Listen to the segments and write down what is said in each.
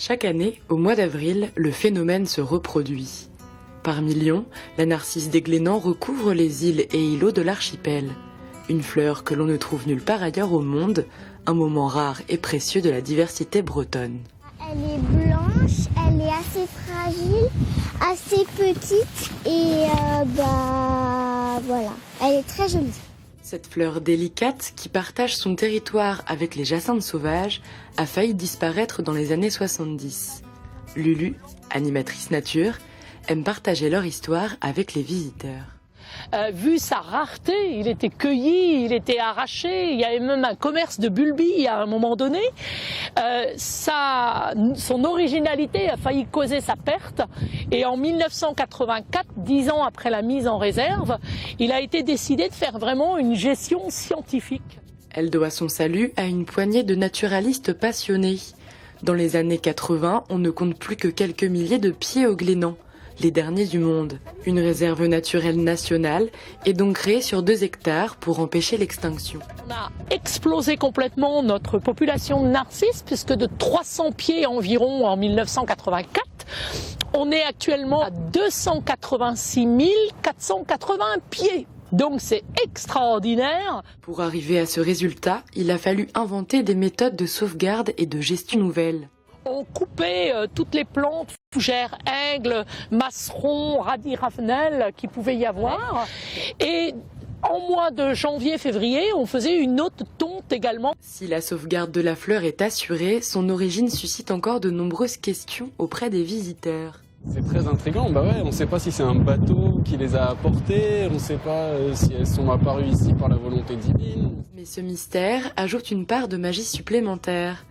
Chaque année, au mois d'avril, le phénomène se reproduit. Par millions, la narcisse des Glénans recouvre les îles et îlots de l'archipel. Une fleur que l'on ne trouve nulle part ailleurs au monde, un moment rare et précieux de la diversité bretonne. Elle est blanche, elle est assez fragile, assez petite et voilà, elle est très jolie. Cette fleur délicate, qui partage son territoire avec les jacinthes sauvages, a failli disparaître dans les années 70. Lulu, animatrice nature, aime partager leur histoire avec les visiteurs. Vu sa rareté, il était cueilli, il était arraché, il y avait même un commerce de bulbilles à un moment donné. Son originalité a failli causer sa perte et en 1984, 10 ans après la mise en réserve, il a été décidé de faire vraiment une gestion scientifique. Elle doit son salut à une poignée de naturalistes passionnés. Dans les années 80, on ne compte plus que quelques milliers de pieds au Glénan, les derniers du monde. Une réserve naturelle nationale est donc créée sur 2 hectares pour empêcher l'extinction. On a explosé complètement notre population de narcisses, puisque de 300 pieds environ en 1984, on est actuellement à 286 480 pieds. Donc c'est extraordinaire. Pour arriver à ce résultat, il a fallu inventer des méthodes de sauvegarde et de gestion nouvelles. On coupait toutes les plantes, fougères, aigles, masserons, radis ravenelles qu'il pouvait y avoir. Et en mois de janvier-février, on faisait une haute tonte également. Si la sauvegarde de la fleur est assurée, son origine suscite encore de nombreuses questions auprès des visiteurs. C'est très intriguant, on ne sait pas si c'est un bateau qui les a apportées, on ne sait pas si elles sont apparues ici par la volonté divine. Mais ce mystère ajoute une part de magie supplémentaire.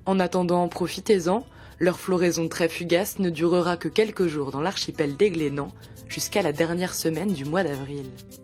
En attendant, profitez-en, leur floraison très fugace ne durera que quelques jours dans l'archipel des Glénans, jusqu'à la dernière semaine du mois d'avril.